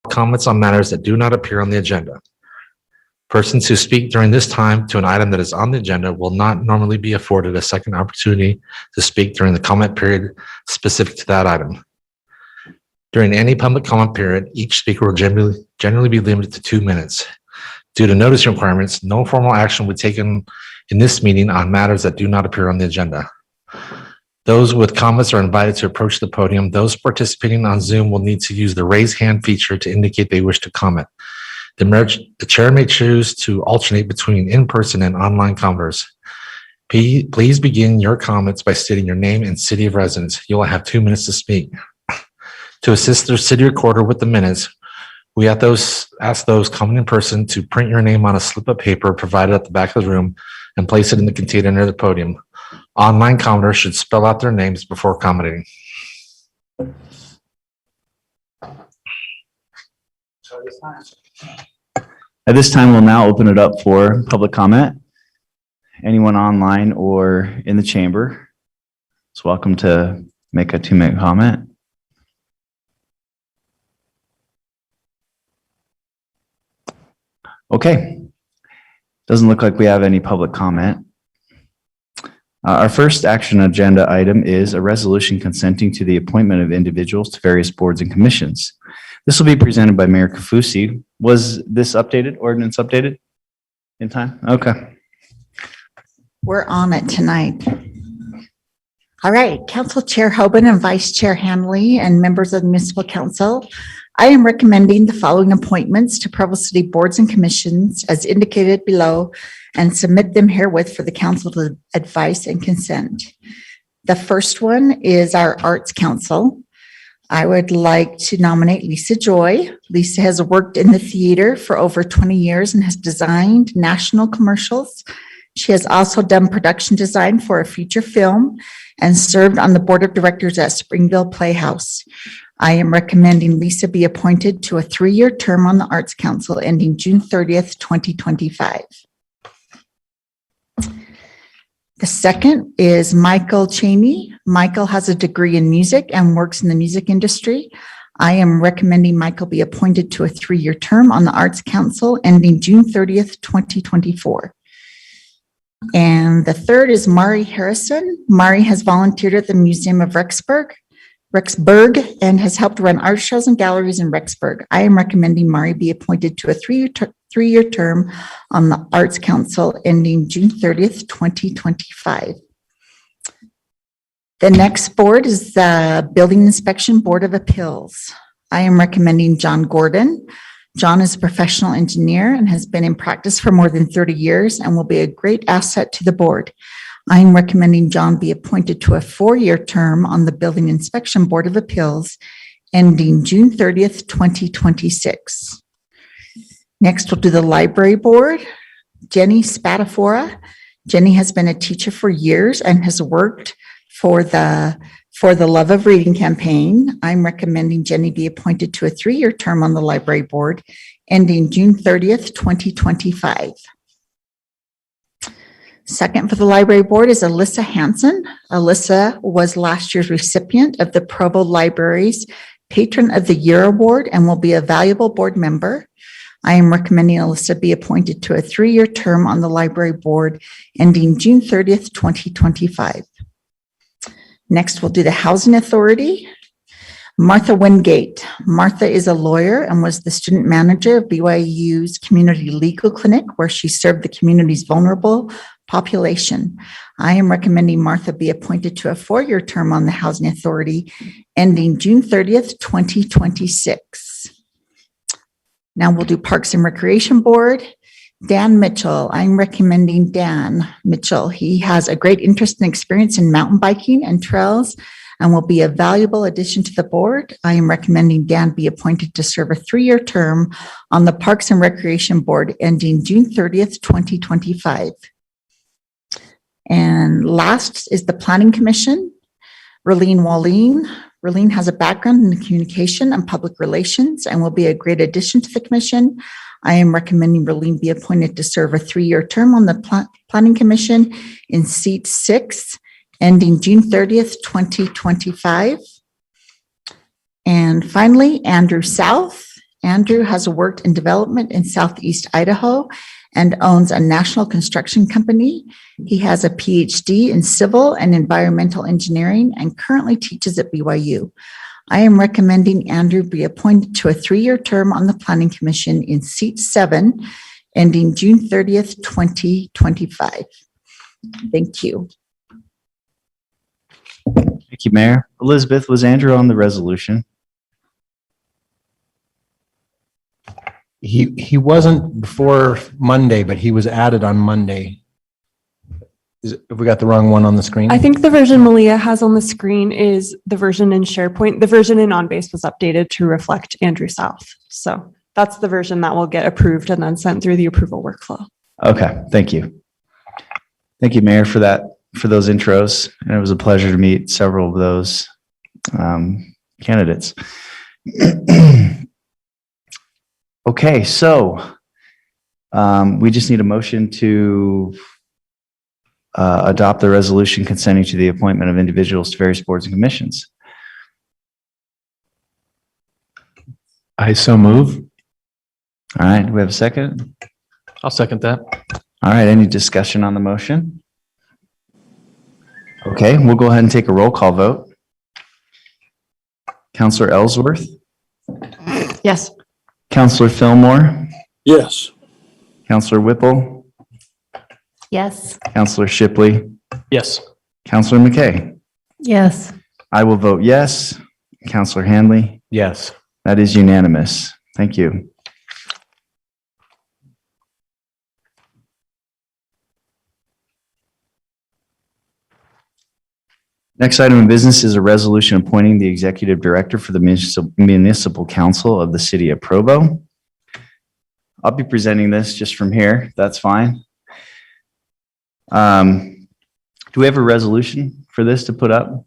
comments on matters that do not appear on the agenda. Persons who speak during this time to an item that is on the agenda will not normally be afforded a second opportunity to speak during the comment period specific to that item. During any public comment period, each speaker will generally be limited to 2 minutes. Due to notice requirements, no formal action will be taken in this meeting on matters that do not appear on the agenda. Those with comments are invited to approach the podium. Those participating on Zoom will need to use the raise hand feature to indicate they wish to comment. The chair may choose to alternate between in-person and online commenters. Please begin your comments by stating your name and city of residence. You will have 2 minutes to speak. To assist the city recorder with the minutes, we ask those coming in person to print your name on a slip of paper provided at the back of the room and place it in the container near the podium. Online commenters should spell out their names before commenting. At this time, we'll now open it up for public comment. Anyone online or in the chamber is welcome to make a 2-minute comment. Okay, doesn't look like we have any public comment. Our first action agenda item is a resolution consenting to the appointment of individuals to various boards and commissions. This will be presented by Mayor Kafusi. Was this ordinance updated in time? Okay. We're on it tonight. All right, Council Chair Hoban and Vice Chair Hanley and members of the Municipal Council, I am recommending the following appointments to Provo City boards and commissions as indicated below and submit them herewith for the council to advise and consent. The first one is our Arts Council. I would like to nominate Lisa Joy. Lisa has worked in the theater for over 20 years and has designed national commercials. She has also done production design for a feature film and served on the board of directors at Springville Playhouse. I am recommending Lisa be appointed to a 3-year term on the Arts Council ending June 30th, 2025. The second is Michael Cheney. Michael has a degree in music and works in the music industry. I am recommending Michael be appointed to a 3-year term on the Arts Council ending June 30th, 2024. And the third is Mari Harrison. Mari has volunteered at the Museum of Rexburg and has helped run art shows and galleries in Rexburg. I am recommending Mari be appointed to a 3-year term on the Arts Council ending June 30th, 2025. The next board is the Building Inspection Board of Appeals. I am recommending John Gordon. John is a professional engineer and has been in practice for more than 30 years and will be a great asset to the board. I am recommending John be appointed to a 4-year term on the Building Inspection Board of Appeals ending June 30th, 2026. Next, we'll do the Library Board. Jenny Spatafora. Jenny has been a teacher for years and has worked for the Love of Reading campaign. I'm recommending Jenny be appointed to a 3-year term on the Library Board ending June 30th, 2025. Second for the Library Board is Alyssa Hanson. Alyssa was last year's recipient of the Provo Library's Patron of the Year Award and will be a valuable board member. I am recommending Alyssa be appointed to a 3-year term on the Library Board ending June 30th, 2025. Next, we'll do the Housing Authority. Martha Wingate. Martha is a lawyer and was the student manager of BYU's Community Legal Clinic, where she served the community's vulnerable population. I am recommending Martha be appointed to a 4-year term on the Housing Authority ending June 30th, 2026. Now we'll do Parks and Recreation Board. Dan Mitchell. I'm recommending Dan Mitchell. He has a great interest and experience in mountain biking and trails and will be a valuable addition to the board. I am recommending Dan be appointed to serve a 3-year term on the Parks and Recreation Board ending June 30th, 2025. And last is the Planning Commission. Raleen Walleen. Raleen has a background in communication and public relations and will be a great addition to the commission. I am recommending Raleen be appointed to serve a 3-year term on the Planning Commission in seat 6, ending June 30th, 2025. And finally, Andrew South. Andrew has worked in development in Southeast Idaho and owns a national construction company. He has a PhD in civil and environmental engineering and currently teaches at BYU. I am recommending Andrew be appointed to a 3-year term on the Planning Commission in seat 7, ending June 30th, 2025. Thank you. Thank you, Mayor. Elizabeth, was Andrew on the resolution? He wasn't before Monday, but he was added on Monday. Have we got the wrong one on the screen? I think the version Malia has on the screen is the version in SharePoint. The version in OnBase was updated to reflect Andrew South. So that's the version that will get approved and then sent through the approval workflow. Okay, thank you. Thank you, Mayor, for those intros. And it was a pleasure to meet several of those candidates. Okay, so we just need a motion to adopt the resolution consenting to the appointment of individuals to various boards and commissions. I so move. All right, do we have a second? I'll second that. All right, any discussion on the motion? Okay, we'll go ahead and take a roll call vote. Counselor Ellsworth, Yes. Counselor Fillmore, Yes. Counselor Whipple, Yes. Counselor Shipley, Yes. Counselor McKay. Yes. I will vote yes. Counselor Hanley, Yes. that is unanimous. Thank you. Next item of business is a resolution appointing the executive director for the Municipal Council of the City of Provo. I'll be presenting this just from here. That's fine. Do we have a resolution for this to put up?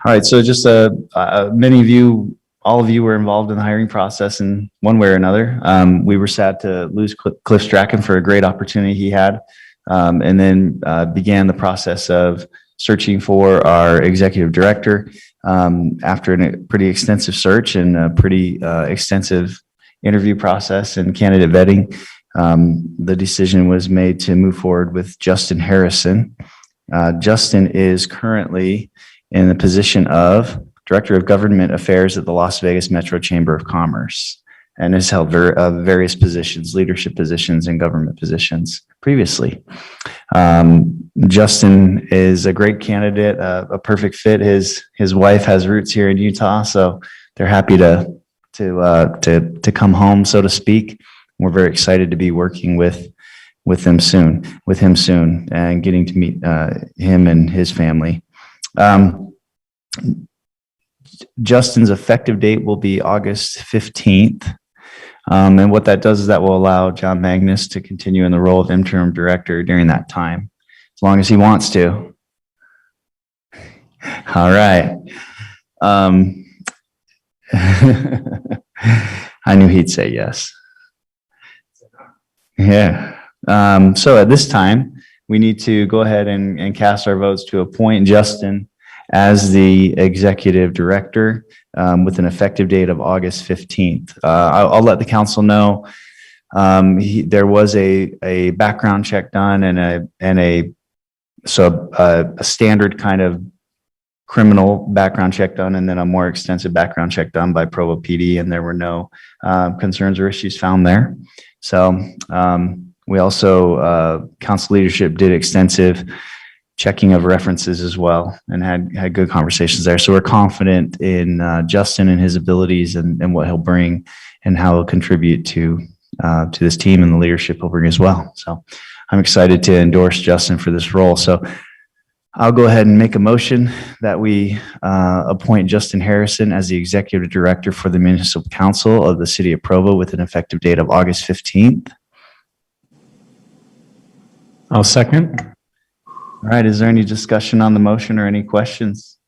All right, so just many of you, all of you were involved in the hiring process in one way or another. We were sad to lose Cliff Strachan for a great opportunity he had, and then began the process of searching for our executive director. After a pretty extensive search and a pretty extensive interview process and candidate vetting, the decision was made to move forward with Justin Harrison. Justin is currently in the position of Director of Government Affairs at the Las Vegas Metro Chamber of Commerce and has held various positions, leadership positions and government positions previously. Justin is a great candidate, a perfect fit. His wife has roots here in Utah, so they're happy to come home, so to speak. We're very excited to be working with him soon, and getting to meet him and his family. Justin's effective date will be August 15th. And what that does is that will allow John Magnus to continue in the role of interim director during that time, as long as he wants to. All right. I knew he'd say yes. Yeah. So at this time, we need to go ahead and cast our votes to appoint Justin as the executive director with an effective date of August 15th. I'll let the council know. There was a background check done and a standard kind of criminal background check done, and then a more extensive background check done by Provo PD, and there were no concerns or issues found there. So we also, council leadership did extensive checking of references as well and had good conversations there. So we're confident in Justin and his abilities and what he'll bring and how he'll contribute to this team and the leadership he'll bring as well. So I'm excited to endorse Justin for this role. So I'll go ahead and make a motion that we appoint Justin Harrison as the executive director for the Municipal Council of the City of Provo with an effective date of August 15th. I'll second. All right, is there any discussion on the motion or any questions?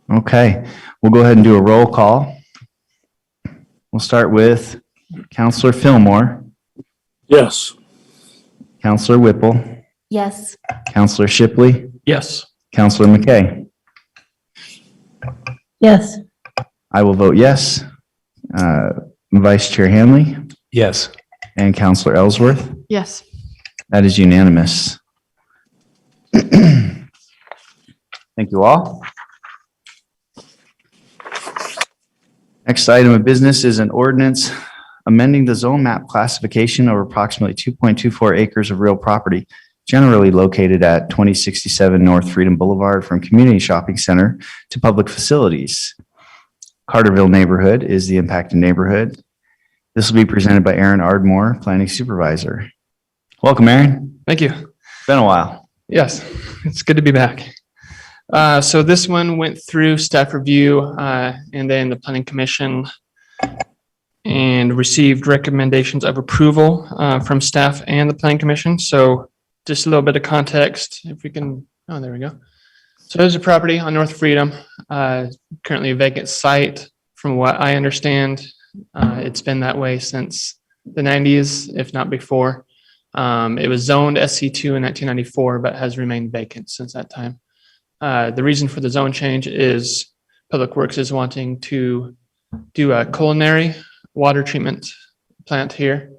Okay, we'll go ahead and do a roll call. We'll start with Counselor Fillmore, Yes. Counselor Whipple, Yes. Counselor Shipley, Yes. Counselor McKay. Yes. I will vote yes. Vice Chair Hanley Yes. and Counselor Ellsworth. Yes. That is unanimous. Thank you all. Next item of business is an ordinance amending the zone map classification of approximately 2.24 acres of real property generally located at 2067 North Freedom Boulevard from community shopping center to public facilities. Carterville Neighborhood is the impacted neighborhood. This will be presented by Aaron Ardmore, Planning Supervisor. Welcome, Aaron. Thank you. It's been a while. Yes, it's good to be back. So this one went through staff review and then the planning commission and received recommendations of approval from staff and the planning commission. So just a little bit of context, if we can, oh, there we go. So there's a property on North Freedom, currently a vacant site. From what I understand, it's been that way since the 90s, if not before. It was zoned SC2 in 1994, but has remained vacant since that time. The reason for the zone change is Public Works is wanting to do a culinary water treatment plant here.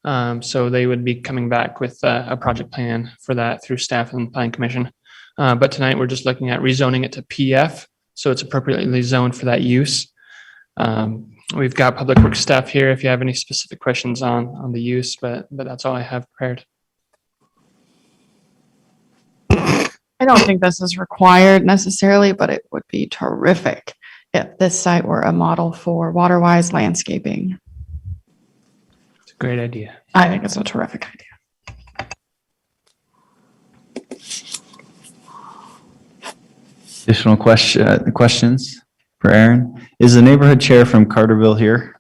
So they would be coming back with a project plan for that through staff and planning commission. But tonight we're just looking at rezoning it to PF, so it's appropriately zoned for that use. We've got Public Works staff here if you have any specific questions on the use, but that's all I have prepared. I don't think this is required necessarily, but it would be terrific if this site were a model for water-wise landscaping. It's a great idea. I think it's a terrific idea. Additional questions for Aaron? Is the neighborhood chair from Carterville here?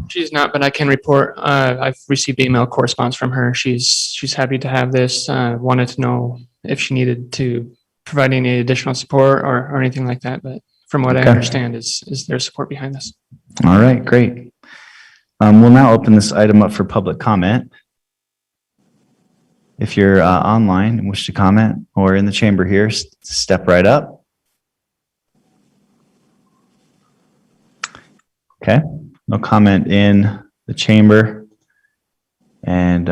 She's not, but I can report. I've received email correspondence from her. She's happy to have this. Wanted to know if she needed to provide any additional support or anything like that. But from what I Okay. understand, is there support behind this? All right, great. We'll now open this item up for public comment. If you're online and wish to comment or in the chamber here, step right up. Okay, no comment in the chamber, and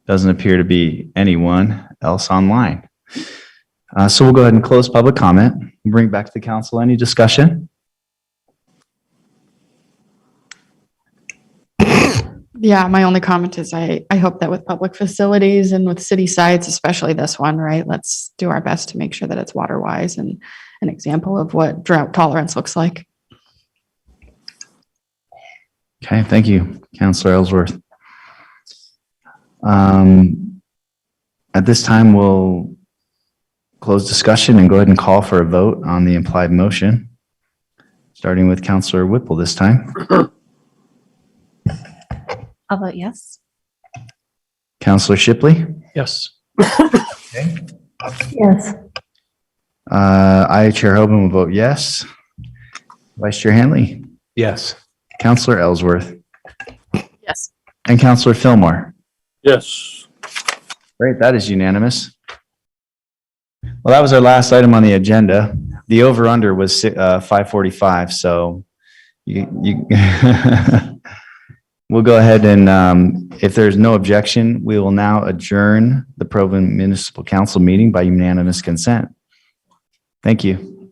doesn't appear to be anyone else online. So we'll go ahead and close public comment. Bring back to the council. Any discussion? Yeah, my only comment is I hope that with public facilities and with city sites, especially this one, right, let's do our best to make sure that it's water wise and an example of what drought tolerance looks like. Okay, thank you, Councilor Ellsworth. At this time, we'll close discussion and go ahead and call for a vote on the implied motion, starting with Councilor Whipple this time. I'll vote yes. Councilor Shipley? Yes. Yes. I, Chair Hoban, will vote yes. Vice Chair Hanley? Yes. Councilor Ellsworth? Yes. And Councilor Fillmore? Yes. Great, that is unanimous. Well, that was our last item on the agenda. The over-under was 5:45, so you we'll go ahead and, if there's no objection, we will now adjourn the Provo Municipal Council meeting by unanimous consent. Thank you.